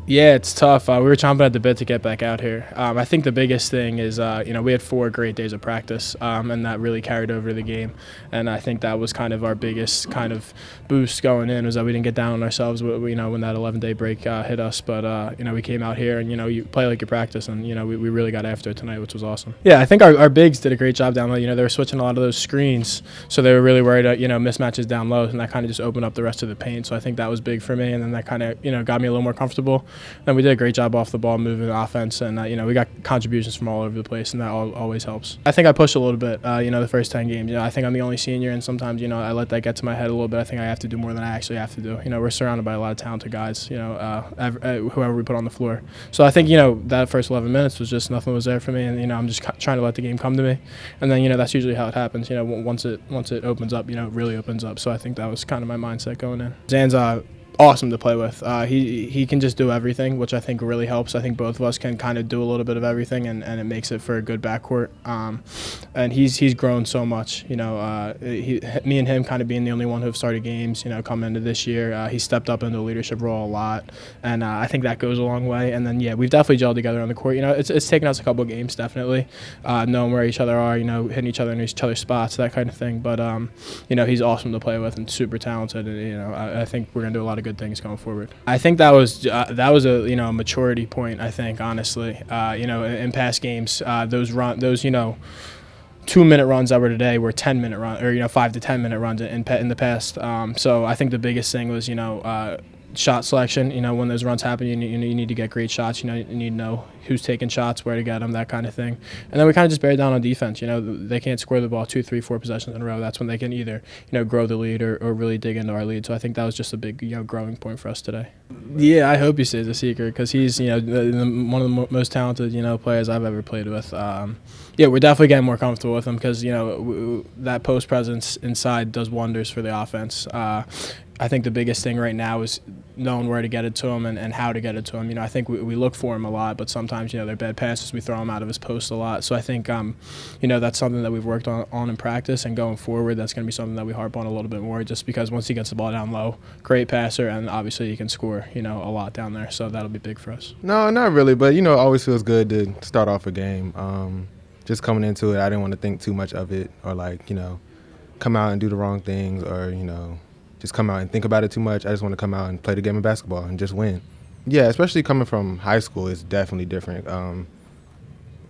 Yeah, it's tough. We were chomping at the bit to get back out here. I think the biggest thing is, we had 4 great days of practice, and that really carried over to the game. And I think that was kind of our biggest kind of boost going in, was that we didn't get down on ourselves, when that 11-day break hit us. But, we came out here and, you play like you practice, and, we really got after it tonight, which was awesome. Yeah, I think our bigs did a great job down low. They were switching a lot of those screens, so they were really worried about, mismatches down low, and that kind of just opened up the rest of the paint. So I think that was big for me, and then that kind of, got me a little more comfortable. And we did a great job off the ball, moving the offense, and we got contributions from all over the place, and that always helps. I think I pushed a little bit, the first 10 games. I think I'm the only senior, and sometimes I let that get to my head a little bit. I think I have to do more than I actually have to do. We're surrounded by a lot of talented guys. Whoever we put on the floor. So I think that first 11 minutes was just nothing was there for me, and I'm just trying to let the game come to me, and then that's usually how it happens. Once it opens up, it really opens up. So I think that was kind of my mindset going in. Zan's awesome to play with. He can just do everything, which I think really helps. I think both of us can kind of do a little bit of everything, and it makes it for a good backcourt. And he's grown so much. Me and him kind of being the only one who have started games. Coming into this year, he stepped up into the leadership role a lot, and I think that goes a long way. And then we've definitely gelled together on the court. It's taken us a couple of games, definitely, knowing where each other are. Hitting each other in each other's spots, that kind of thing. But he's awesome to play with and super talented. And I think we're gonna do a lot of good things going forward. I think that was a maturity point. I think honestly, in past games, those 2-minute runs that were today were 10-minute run, or 5 to 10-minute runs in the past. So I think the biggest thing was shot selection. When those runs happen, you need to get great shots. You need to know who's taking shots, where to get them, that kind of thing. And then we kind of just bear down on defense. They can't score the ball 2, 3, 4 possessions in a row. That's when they can either grow the lead or really dig into our lead. So I think that was just a big growing point for us today. Yeah, I hope he stays a secret, because he's one of the most talented players I've ever played with. We're definitely getting more comfortable with him, because that post presence inside does wonders for the offense. I think the biggest thing right now is knowing where to get it to him and how to get it to him. I think we look for him a lot, but sometimes, they're bad passes. We throw him out of his post a lot. So I think, that's something that we've worked on in practice, and going forward, that's going to be something that we harp on a little bit more, just because once he gets the ball down low, great passer, and obviously he can score, a lot down there. So that'll be big for us. No, not really, but, it always feels good to start off a game. Just coming into it, I didn't want to think too much of it, or come out and do the wrong things, or, just come out and think about it too much. I just want to come out and play the game of basketball and just win. Yeah, especially coming from high school, it's definitely different.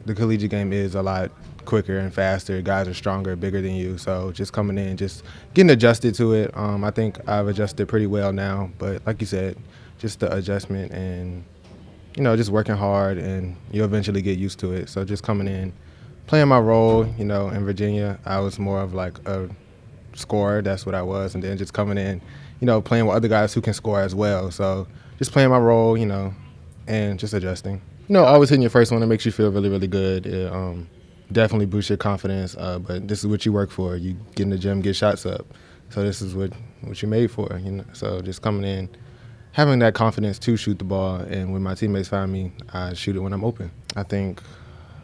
The collegiate game is a lot quicker and faster. Guys are stronger, bigger than you. So just coming in, just getting adjusted to it. I think I've adjusted pretty well now. But like you said, just the adjustment and, just working hard, and you'll eventually get used to it. So just coming in, playing my role, in Virginia, I was more of a scorer. That's what I was. And then just coming in, playing with other guys who can score as well. So just playing my role, and just adjusting. Always hitting your first one, it makes you feel really, really good. It definitely boosts your confidence. But this is what you work for. You get in the gym, get shots up. So this is what you're made for. So just coming in, having that confidence to shoot the ball. And when my teammates find me, I shoot it when I'm open. I think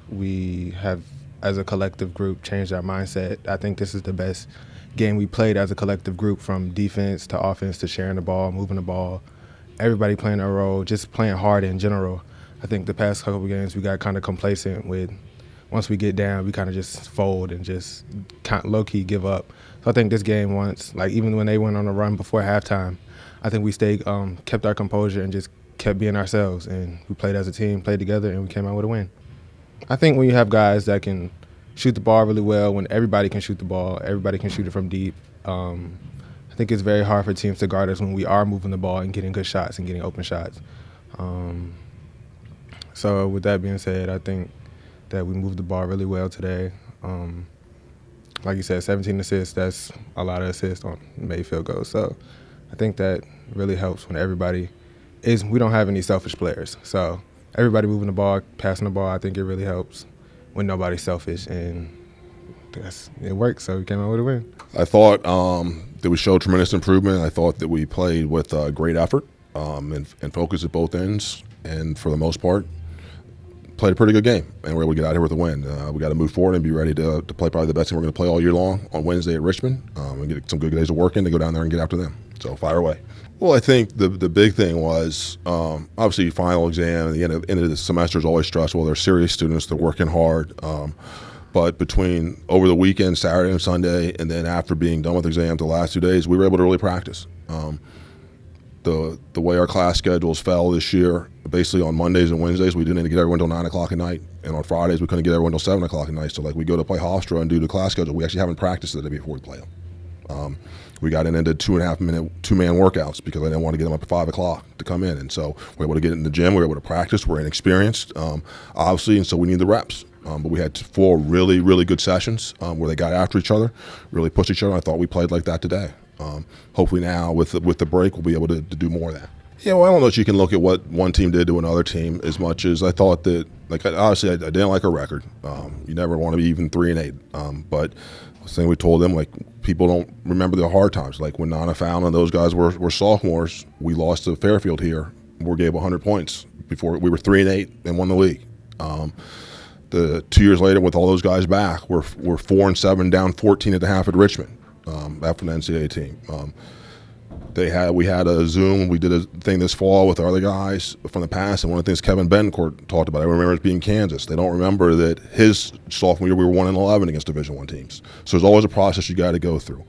we have, as a collective group, changed our mindset. I think this is the best game we played as a collective group, from defense to offense to sharing the ball, moving the ball, everybody playing their role, just playing hard in general. I think the past couple of games we got kind of complacent with, once we get down, we kind of just fold and just low-key give up. So I think this game even when they went on a run before halftime, I think we kept our composure and just kept being ourselves, and we played as a team, played together, and we came out with a win. I think when you have guys that can shoot the ball really well, when everybody can shoot the ball, everybody can shoot it from deep. I think it's very hard for teams to guard us when we are moving the ball and getting good shots and getting open shots. So with that being said, I think that we moved the ball really well today. Like you said, 17 assists, that's a lot of assists on made field goals. So I think that really helps when we don't have any selfish players. So everybody moving the ball, passing the ball, I think it really helps when nobody's selfish, and it worked, so we came out with a win. I thought that we showed tremendous improvement. I thought that we played with great effort and focus at both ends, and for the most part, played a pretty good game, and we're able to get out here with a win. We got to move forward and be ready to play probably the best game we're going to play all year long on Wednesday at Richmond, and get some good days of work in to go down there and get after them. So fire away. Well, I think the big thing was obviously final exam. The end of the semester is always stressful. They're serious students. They're working hard. But between over the weekend, Saturday and Sunday, and then after being done with exams the last 2 days, we were able to really practice. The way our class schedules fell this year, basically on Mondays and Wednesdays, we didn't get everyone until 9 o'clock at night, and on Fridays we couldn't get everyone until 7 o'clock at night. So like we go to play Hofstra and do the class schedule, we actually haven't practiced the day before we play them. We got in and did 2.5-minute two-man workouts because I didn't want to get them up at 5 o'clock to come in, and so we were able to get in the gym. We were able to practice. We're inexperienced, obviously, and so we need the reps. But we had 4 really, really good sessions where they got after each other, really pushed each other. I thought we played like that today. Hopefully now with the break, we'll be able to do more of that. Yeah, well, I don't know if you can look at what one team did to another team as much as I thought that, like, honestly, I didn't like our record. You never want to be even 3-8. But the thing we told them, like, people don't remember the hard times. Like when Nana Fallon and those guys were sophomores, we lost to Fairfield here. We gave 100 points before we were 3-8 and won the league. The 2 years later, with all those guys back, we're 4-7, down 14 at the half at Richmond after the NCAA team. We had a Zoom. We did a thing this fall with our other guys from the past, and one of the things Kevin Bencourt talked about, I remember it being Kansas. They don't remember that his sophomore year we were 1-11 against Division I teams. So there's always a process you got to go through.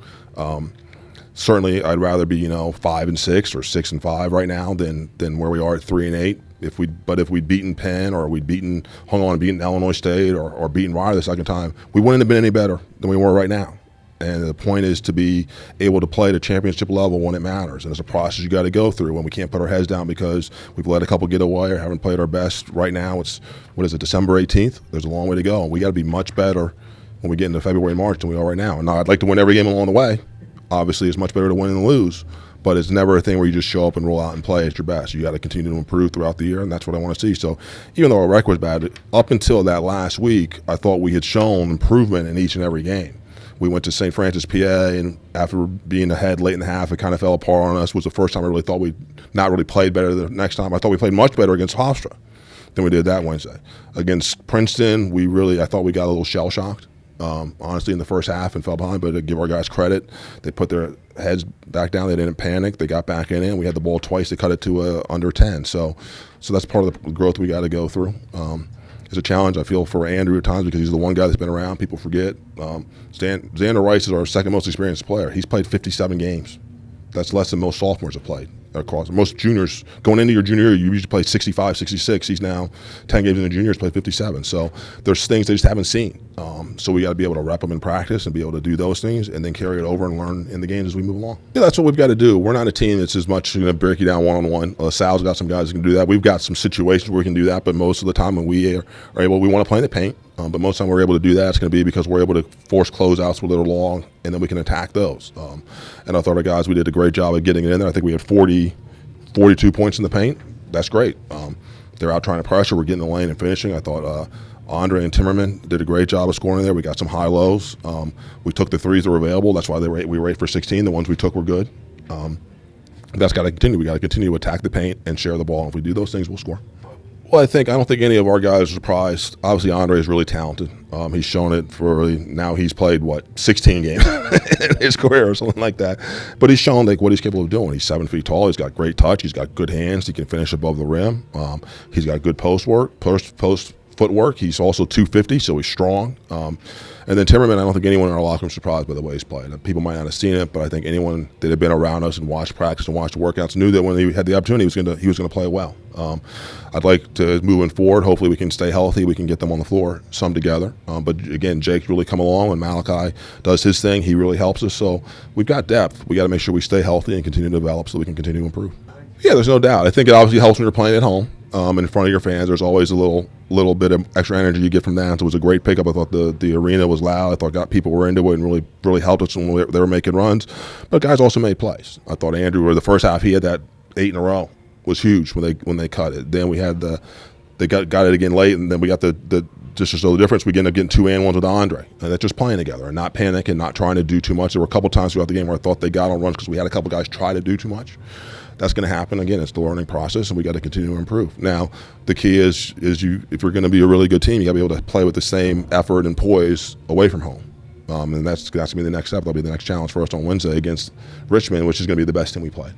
Certainly, I'd rather be 5-6 or 6-5 right now than where we are at 3-8. If we'd beaten Penn or we'd hung on and beaten Illinois State or beaten Rider the second time, we wouldn't have been any better than we were right now. And the point is to be able to play at a championship level when it matters. And it's a process you got to go through when we can't put our heads down because we've let a couple get away or haven't played our best. Right now, it's, December 18th? There's a long way to go. And we got to be much better when we get into February and March than we are right now. And now I'd like to win every game along the way. Obviously, it's much better to win than lose. But it's never a thing where you just show up and roll out and play at your best. You got to continue to improve throughout the year, and that's what I want to see. So even though our record was bad, up until that last week, I thought we had shown improvement in each and every game. We went to St. Francis, PA, and after being ahead late in the half, it kind of fell apart on us. It was the first time I really thought we not really played better the next time. I thought we played much better against Hofstra than we did that Wednesday. Against Princeton, I thought we got a little shell-shocked. Honestly, in the first half and fell behind, but to give our guys credit, they put their heads back down. They didn't panic. They got back in. We had the ball twice. They cut it to under 10. So that's part of the growth we got to go through. It's a challenge, I feel, for Andrew at times because he's the one guy that's been around. People forget. Xander Rice is our second most experienced player. He's played 57 games. That's less than most sophomores have played. Across most juniors, going into your junior year, you usually play 65, 66. He's now 10 games in the juniors, played 57. So there's things they just haven't seen. So we got to be able to rep them in practice and be able to do those things and then carry it over and learn in the games as we move along. Yeah, that's what we've got to do. We're not a team that's as much going to break you down one-on-one. Sal's got some guys that can do that. We've got some situations where we can do that, but most of the time when we are able, we want to play in the paint. But most of the time we're able to do that, it's going to be because we're able to force closeouts with a little long, and then we can attack those. And I thought our guys, we did a great job of getting it in there. I think we had 42 points in the paint. That's great. They're out trying to pressure. We're getting in the lane and finishing. I thought Andre and Timmerman did a great job of scoring there. We got some high lows. We took the threes that were available. That's why we were 8 for 16. The ones we took were good. That's got to continue. We got to continue to attack the paint and share the ball. And if we do those things, we'll score. Well, I don't think any of our guys are surprised. Obviously, Andre is really talented. He's shown it now he's played, 16 games in his career or something like that. But he's shown what he's capable of doing. He's 7 feet tall. He's got great touch. He's got good hands. He can finish above the rim. He's got good post footwork. He's also 250, so he's strong. And then Timmerman, I don't think anyone in our locker room is surprised by the way he's played. People might not have seen it, but I think anyone that had been around us and watched practice and watched workouts knew that when he had the opportunity, he was going to play well. I'd like to, moving forward, hopefully we can stay healthy. We can get them on the floor, some together. But again, Jake's really come along. When Malachi does his thing, he really helps us. So we've got depth. We got to make sure we stay healthy and continue to develop so we can continue to improve. Yeah, there's no doubt. I think it obviously helps when you're playing at home. In front of your fans, there's always a little bit of extra energy you get from that. So it was a great pickup. I thought the arena was loud. I thought people were into it and really helped us when they were making runs. But guys also made plays. I thought Andrew, the first half, he had that 8 in a row was huge when they cut it. Then we had they got it again late, and then we got the just to show the difference, we end up getting 2-and-1s with Andre. And that's just playing together and not panicking, not trying to do too much. There were a couple times throughout the game where I thought they got on runs because we had a couple guys try to do too much. That's going to happen. Again, it's the learning process, and we got to continue to improve. Now, the key is if you're going to be a really good team, you got to be able to play with the same effort and poise away from home. And that's going to be the next step. That'll be the next challenge for us on Wednesday against Richmond, which is going to be the best team we played.